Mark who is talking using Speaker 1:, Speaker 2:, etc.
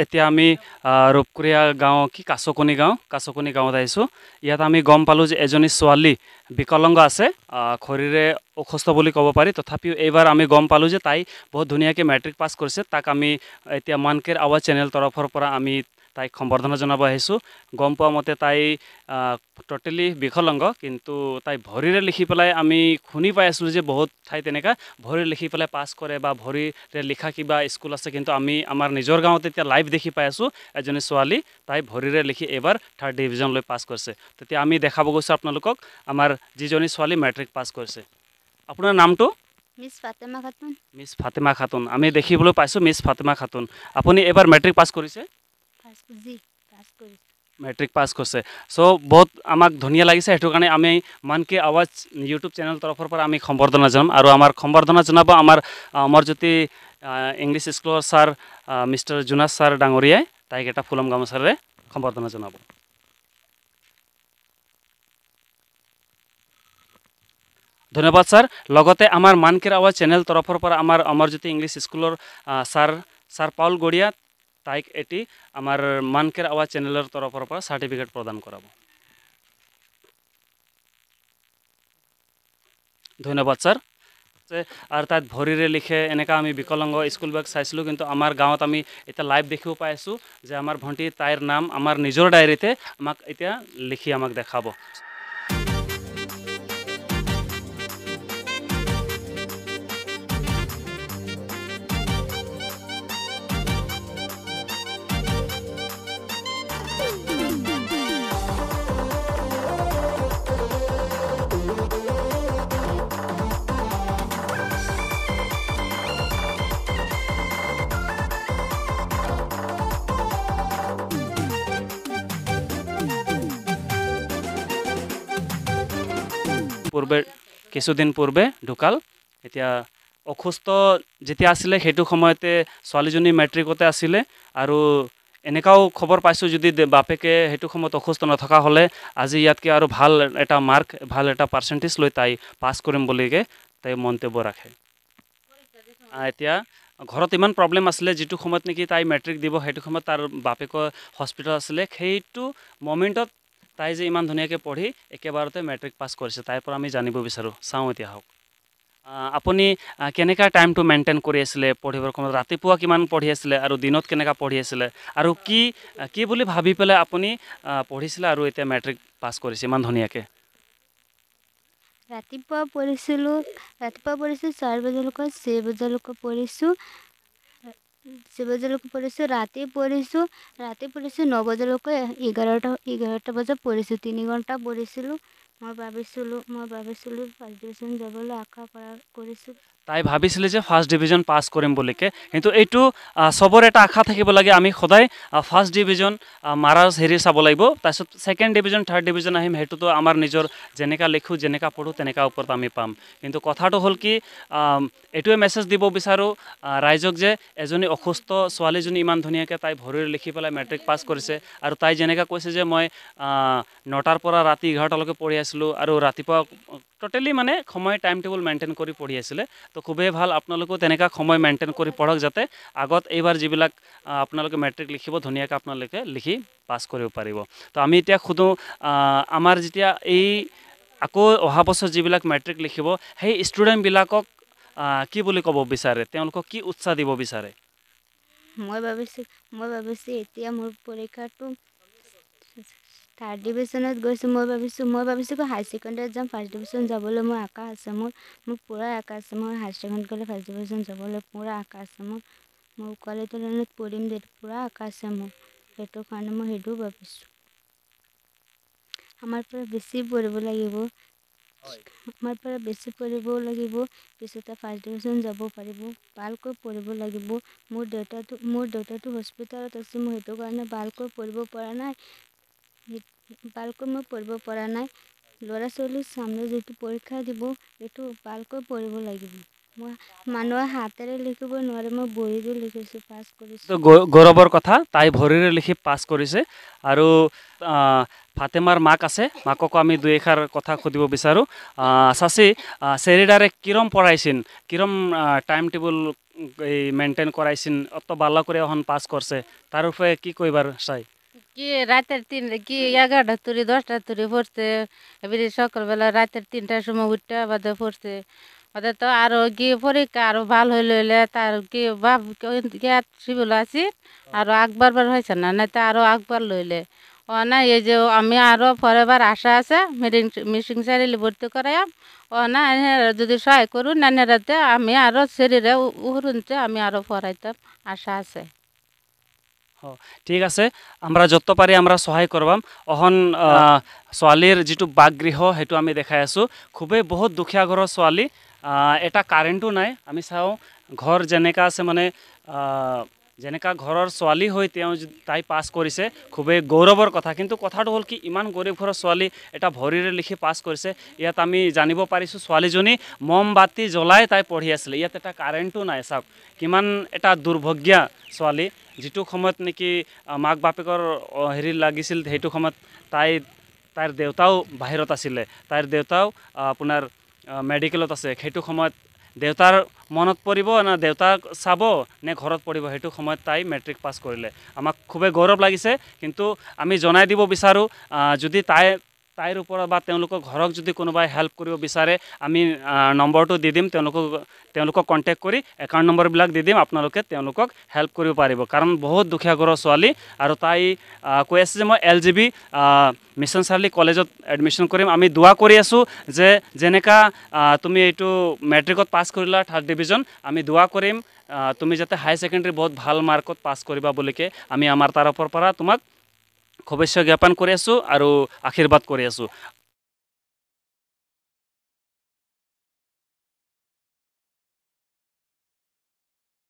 Speaker 1: এতিয়া আমি ৰূপকুৰীয়া গাঁও কি কাছকনি গাঁৱত আহিছোঁ। ইয়াত আমি গম পালোঁ যে এজনী ছোৱালী বিকলাংগ আছে, শৰীৰে অসুস্থ বুলি ক'ব পাৰি। তথাপিও এইবাৰ আমি গম পালোঁ যে তাই বহুত ধুনীয়াকৈ মেট্ৰিক পাছ কৰিছে। তাক আমি এতিয়া মান কেৰ আৱাজ চেনেল তৰফৰ পৰা আমি তাইক সম্বৰ্ধনা জনাব আহিছোঁ। গম পোৱা মতে তাই টোটেলি বিকলাংগ, কিন্তু তাই ভৰিৰে লিখি পেলাই আমি শুনি পাই আছিলোঁ যে বহুত ঠাইত তেনেকুৱা ভৰিৰে লিখি পেলাই পাছ কৰে বা ভৰিৰে লিখা কিবা স্কুল আছে, কিন্তু আমি আমাৰ নিজৰ গাঁৱত এতিয়া লাইভ দেখি পাই আছোঁ এজনী ছোৱালী তাই ভৰিৰে লিখি এইবাৰ 3rd ডিভিজন লৈ পাছ কৰিছে। তেতিয়া আমি দেখাব গৈছোঁ আপোনালোকক আমাৰ যিজনী ছোৱালী মেট্ৰিক পাছ কৰিছে। আপোনাৰ নামটো?
Speaker 2: মিছ ফাতেমা খাতুন।
Speaker 1: মিছ ফাতেমা খাতুন, আমি দেখিবলৈ পাইছোঁ মিছ ফাতেমা খাতুন। আপুনি এইবাৰ মেট্ৰিক পাছ কৰিছে?
Speaker 2: পাছ কৰিছে।
Speaker 1: মেট্ৰিক পাছ কৰিছে। চ' বহুত আমাক ধুনীয়া লাগিছে, সেইটো কাৰণে আমি মান কি আৱাজ ইউটিউব চেনেল তৰফৰ পৰা আমি সম্বৰ্ধনা জনাম। আৰু আমাৰ সম্বৰ্ধনা জনাব আমাৰ অমৰজ্যোতি ইংলিছ স্কুলৰ ছাৰ মিষ্টাৰ জোনাছ ছাৰ ডাঙৰীয়াই। তাইক এটা ফুলম গামোচাৰে সম্বৰ্ধনা জনাব। ধন্যবাদ ছাৰ। লগতে আমাৰ মান কেৰ আৱাজ চেনেল তৰফৰ পৰা আমাৰ অমৰজ্যোতি ইংলিছ স্কুলৰ ছাৰ পাউল গড়িয়া তাইক এটি আমাৰ মান কেৰ আৱাজ চেনেলৰ তৰফৰ পৰা চাৰ্টিফিকেট প্ৰদান কৰাব। ধন্যবাদ ছাৰ। আৰু তাত ভৰিৰে লিখে এনেকুৱা আমি বিকলাংগ স্কুলবিলাক চাইছিলোঁ, কিন্তু আমাৰ গাঁৱত আমি এতিয়া লাইভ দেখিব পাই আছোঁ যে আমাৰ ভণ্টি তাইৰ নাম আমাৰ নিজৰ ডায়েৰীতে আমাক এতিয়া লিখি আমাক দেখাব। কিছুদিন পূৰ্বে ঢুকাল। এতিয়া অসুস্থ যেতিয়া আছিলে সেইটো সময়তে ছোৱালীজনী মেট্ৰিকতে আছিলে। আৰু এনেকাও খবৰ পাইছোঁ যদি বাপেকে সেইটো সময়ত অসুস্থ নথকা হ'লে আজি ইয়াতকৈ আৰু ভাল এটা মাৰ্ক ভাল এটা পাৰ্চেণ্টেজ লৈ তাই পাছ কৰিম বুলিকে তাই মন্তব্য ৰাখে। এতিয়া ঘৰত ইমান প্ৰব্লেম আছিলে, যিটো সময়ত নেকি তাই মেট্ৰিক দিব সেইটো সময়ত তাৰ বাপেকৰ হস্পিটেল আছিলে। সেইটো মমেণ্টত তাই যে ইমান ধুনীয়াকৈ পঢ়ি একেবাৰতে মেট্ৰিক পাছ কৰিছে, তাইৰ পৰা আমি জানিব বিচাৰোঁ। চাওঁ এতিয়া হওক আপুনি কেনেকুৱা টাইমটো মেইনটেইন কৰি আছিলে পঢ়িবৰ সময়ত? ৰাতিপুৱা কিমান পঢ়ি আছিলে আৰু দিনত কেনেকুৱা পঢ়ি আছিলে, আৰু কি বুলি ভাবি পেলাই আপুনি পঢ়িছিলে আৰু এতিয়া মেট্ৰিক পাছ কৰিছে ইমান ধুনীয়াকৈ?
Speaker 2: ৰাতিপুৱা পঢ়িছোঁ 4 বজালৈকে, 6 বজালৈকে পঢ়িছোঁ। ৰাতি পঢ়িছোঁ 9 বজালৈকে, 11টা বজাত পঢ়িছোঁ। 3 ঘণ্টা পঢ়িছিলোঁ। মই ভাবিছিলোঁ 1st ডিভিজন যাবলৈ আশা কৰিছোঁ।
Speaker 1: তাই ভাবিছিলে যে 1st ডিভিজন পাছ কৰিম বুলিকে, কিন্তু এইটো চবৰ এটা আশা থাকিব লাগে। আমি সদায় 1st ডিভিজন মাৰা হেৰি চাব লাগিব, তাৰপিছত 2nd ডিভিজন 3rd ডিভিজন আহিম, সেইটোতো আমাৰ নিজৰ যেনেকুৱা লিখোঁ যেনেকুৱা পঢ়োঁ তেনেকুৱা ওপৰত আমি পাম। কিন্তু কথাটো হ'ল কি, এইটোৱে মেছেজ দিব বিচাৰোঁ ৰাইজক যে এজনী অসুস্থ ছোৱালীজনী ইমান ধুনীয়াকৈ তাই ভৰিৰে লিখি পেলাই মেট্ৰিক পাছ কৰিছে। আৰু তাই যেনেকৈ কৈছে যে মই 9টাৰ পৰা ৰাতি 11টালৈকে পঢ়ি আছিলোঁ আৰু ৰাতিপুৱা টোটেলি মানে সময় টাইম টেবুল মেইনটেইন কৰি পঢ়ি আছিলে। তো খুবেই ভাল, আপোনালোকেও তেনেকুৱা সময় মেইনটেইন কৰি পঢ়ক, যাতে আগত এইবাৰ যিবিলাক আপোনালোকে মেট্ৰিক লিখিব ধুনীয়াকৈ আপোনালোকে লিখি পাছ কৰিব পাৰিব। তো আমি এতিয়া সোধোঁ, আমাৰ যেতিয়া এই আকৌ অহা বছৰ যিবিলাক মেট্ৰিক লিখিব সেই ষ্টুডেণ্টবিলাকক কি বুলি ক'ব বিচাৰে, তেওঁলোকক কি উৎসাহ দিব বিচাৰে?
Speaker 2: মই ভাবিছোঁ এতিয়া মোৰ পৰীক্ষাটো 3rd ডিভিজনত গৈছোঁ। মই ভাবিছোঁ হাই ছেকেণ্ডেৰীত যাম। 1st ডিভিজন যাবলৈ মোৰ আশা আছে। মোৰ পূৰা আশা আছে। মই হাই ছেকেণ্ডেৰীত গ'লে 1st ডিভিজন যাবলৈ পূৰা আশা আছে। মোৰ কোৱালিটি লাইনত পঢ়িম দে, পূৰা আশা আছে মোৰ। সেইটো কাৰণে মই সেইটোও ভাবিছোঁ। আমাৰ পৰা বেছি পঢ়িব লাগিব, পিছতে 1st ডিভিজন যাব পাৰিব। ভালকৈ পঢ়িব লাগিব। মোৰ দেউতাটো হস্পিটেলত আছে, মই সেইটো কাৰণে ভালকৈ পঢ়িব পৰা নাই। ল'ৰা ছোৱালীৰ সামনে যিটো পৰীক্ষা দিব সেইটো ভালকৈ পঢ়িব লাগিব। মই মানুহে হাতেৰে লিখিব নোৱাৰে, মই বহীৰে লিখিছোঁ, পাছ কৰিছোঁ।
Speaker 1: গৌৰৱৰ কথা, তাই ভৰিৰে লিখি পাছ কৰিছে। আৰু ফাতেমাৰ মাক আছে, মাককো আমি 2 এষাৰ কথা সুধিব বিচাৰোঁ। চাচি চেৰিডাৰে কিৰম পঢ়াইছিল, কিৰম টাইম টেবুল এই মেইনটেইন কৰাইছিল অত বালা করে এখন পাস করছে তার উপরে কি কইবার চাই
Speaker 3: কি রাতের 11টা তুরি 10টা তুরি পড়ছে এবারে সকালবেলা রাতের 3টার সময় উঠতে বাদে পড়ছে ওদের তো আরো কি পরীক্ষা আরো ভালো হইলে তার কি বাপ জ্ঞাত শিবিল আছি আরো আগবার হয়েছে না না তো আরো আগবার লইলে ও না এই যে আমি আরো পরেবার আশা আছে মিশিং চারিলি ভর্তি করাইম ও না যদি সহায় করুন নানেরাতে আমি আরো শরীরে উহরুনতে আমি আরো পড়াইতাম আশা আছে
Speaker 1: ঠিক আছে আমরা যত পারি আমরা সহায় করবাম অহন ছোৱালীৰ যেটো বাগগৃহ সেইটো আমি দেখাই আছো খুবেই বহুত দুখীয়া ঘৰৰ ছোৱালী এটা কাৰেণ্টো নাই আমি চাওঁ ঘৰ যেনেকা আছে মানে যেনেকা ঘৰৰ ছোৱালী হৈ তেওঁ তাই পাছ কৰিছে খুবেই গৌৰৱৰ কথা কিন্তু কথাটো হ'ল কি ইমান গৰীব ঘৰৰ ছোৱালী এটা ভৰিৰে লিখি পাছ কৰিছে ইয়াত আমি জানিব পাৰিছোঁ ছোৱালীজনী মমবাতি জ্বলাই তাই পঢ়ি আছিলে ইয়াত এটা কাৰেণ্টো নাই চাওক কিমান এটা দুৰ্ভাগ্যা ছোৱালী যেটো সময়ত নেকি মাক বাপেকৰ হেৰি লাগিছিল সেইটো সময়ত তাইৰ দেউতাও বাহিৰত আছিলে তাইৰ দেউতাও আপোনাৰ মেডিকেলত আছে সেইটো সময়ত দেউতাৰ মনত পৰিব না দেউতাক চাব নে ঘৰত পৰিব সেইটো সময়ত তাই মেট্ৰিক পাছ কৰিলে আমাক খুবেই গৌৰৱ লাগিছে কিন্তু আমি জনাই দিব বিচাৰো যদি তাইৰ ওপৰত বা তেওঁলোকৰ ঘৰক যদি কোনোবাই হেল্প কৰিব বিচাৰে আমি নম্বৰটো দি দিম তেওঁলোকক কণ্টেক্ট কৰি একাউণ্ট নম্বৰবিলাক দি দিম আপোনালোকে তেওঁলোকক হেল্প কৰিব পাৰিব কাৰণ বহুত দুখীয়া ঘৰৰ ছোৱালী আৰু তাই কৈ আছে যে মই LGB মিছন চাৰ্লি কলেজত এডমিশ্যন কৰিম আমি দোৱা কৰি আছোঁ যে যেনেকা তুমি এইটো মেট্ৰিকত পাছ কৰিলা 3rd ডিভিজন আমি দোৱা কৰিম তুমি যাতে হাই ছেকেণ্ডাৰী বহুত ভাল মাৰ্কত পাছ কৰিবা বুলিকে আমি আমাৰ তৰফৰ পৰা তোমাক শুভেচ্ছা জ্ঞাপন কৰি আছোঁ আৰু আশীৰ্বাদ কৰি আছোঁ